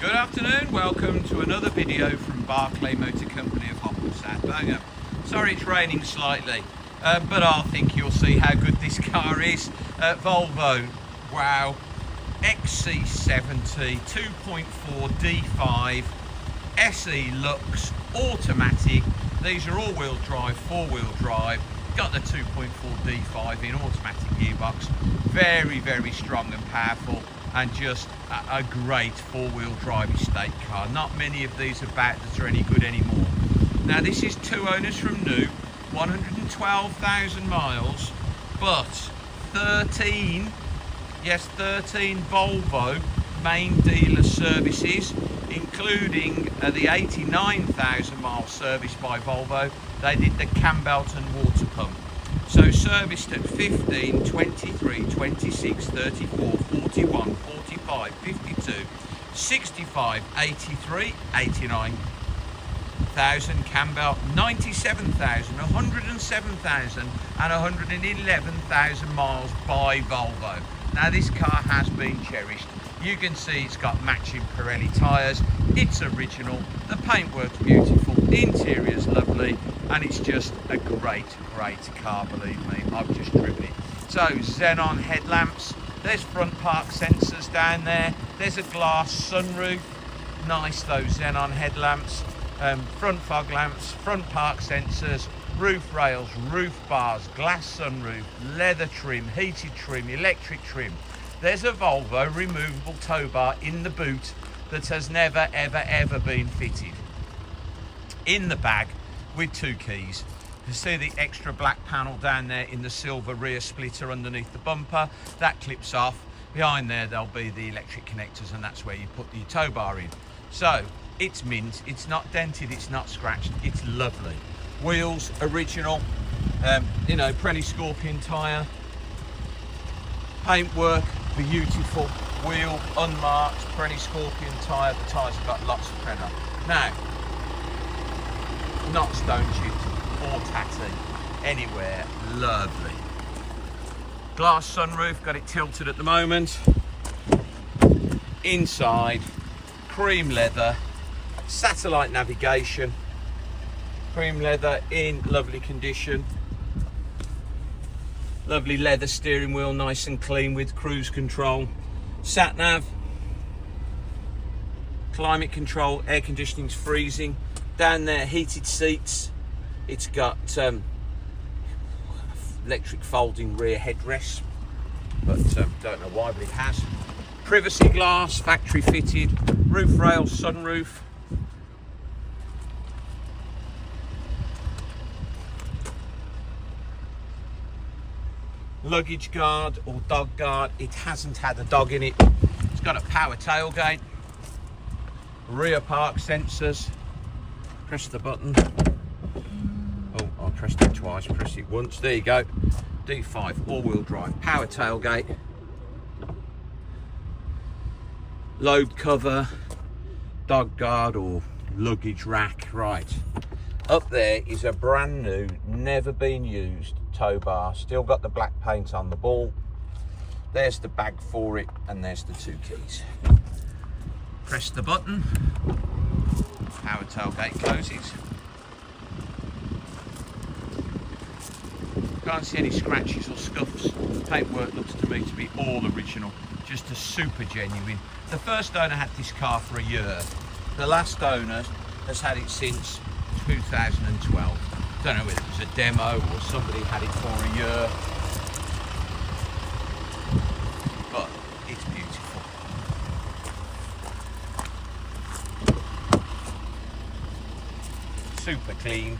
Good afternoon, welcome to another video from Barclay Motor Company of Hoppel, South Birmingham. Sorry it's raining slightly, but I think you'll see how good this car is. Volvo, wow, XC70, 2.4 D5, SE Lux, automatic. These are all-wheel drive, four-wheel drive. Got the 2.4 D5 in automatic gearbox. Very, very strong and powerful, and just a great four-wheel drive estate car. Not many of these about that are any good anymore. Now this is two owners from new, 112,000 miles, but 13 Volvo main dealer services, including the 89,000 mile service by Volvo. They did the cam belt and water pump. So serviced at 15, 23, 26, 34, 41, 45, 52, 65, 83, 89,000 cam belt, 97,000, 107,000 and 111,000 miles by Volvo. Now this car has been cherished. You can see it's got matching Pirelli tyres, it's original, the paintwork's beautiful, the interior's lovely, and it's just a great car, believe me. I've just driven it. So xenon headlamps, there's front park sensors down there, there's a glass sunroof, nice those xenon headlamps, front fog lamps, front park sensors, roof rails, roof bars, glass sunroof, leather trim, heated trim, electric trim. There's a Volvo removable tow bar in the boot that has never ever been fitted. In the bag with two keys. You see the extra black panel down there in the silver rear splitter underneath the bumper. That clips off. Behind there there'll be the electric connectors, and that's where you put the tow bar in. So it's mint, it's not dented, it's not scratched, it's lovely. Wheels original, you know, Pirelli Scorpion tyre. Paintwork beautiful, wheel unmarked, Pirelli Scorpion tyre. The tyres have got lots of tread on. Now, not stone chipped or tatty anywhere, lovely. Glass sunroof, got it tilted at the moment. Inside, cream leather, satellite navigation, cream leather in lovely condition. Lovely leather steering wheel, nice and clean with cruise control. Sat nav, climate control, air conditioning's freezing. Down there, heated seats. It's got electric folding rear headrests, but don't know why, but it has. Privacy glass, factory fitted. Roof rail, sunroof. Luggage guard or dog guard. It hasn't had a dog in it. It's got a power tailgate, rear park sensors. Press the button. Oh, I pressed it twice, press it once. There you go. D5 all-wheel drive, power tailgate, load cover, dog guard or luggage rack. Right up there is a brand new, never been used tow bar. Still got the black paint on the ball. There's the bag for it, and there's the two keys. Press the button, power tailgate closes. Can't see any scratches or scuffs. The paintwork looks to me to be all original, just a super genuine. The first owner had this car for a year. The last owner has had it since 2012. Don't know whether it was a demo or somebody had it for a year, but it's beautiful. Super clean.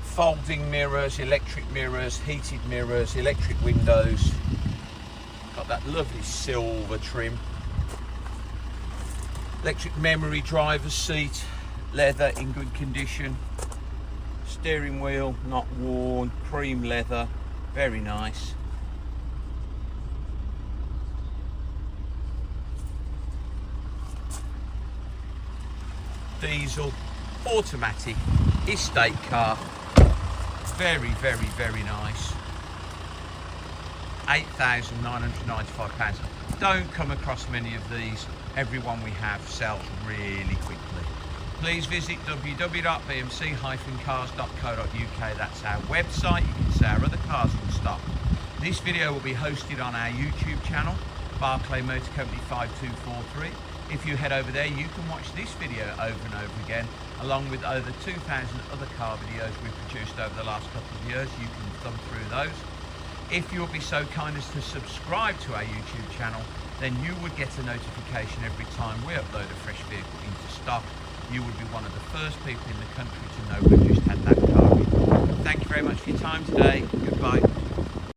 Folding mirrors, electric mirrors, heated mirrors, electric windows. Got that lovely silver trim. Electric memory driver's seat, leather in good condition. Steering wheel not worn, cream leather, very nice. Diesel, automatic, estate car, very nice. £8,995. don't come across many of these. Everyone we have sells really quickly. Please visit www.bmc-cars.co.uk. That's our website. You can see our other cars in stock. This video will be hosted on our YouTube channel, Barclay Motor Company 5243. If you head over there, you can watch this video over and over again, along with over 2,000 other car videos we've produced over the last couple of years. You can thumb through those. If you'll be so kind as to subscribe to our YouTube channel, then you would get a notification every time we upload a fresh vehicle into stock. You would be one of the first people in the country to know we've just had that car in. Thank you very much for your time today. Goodbye.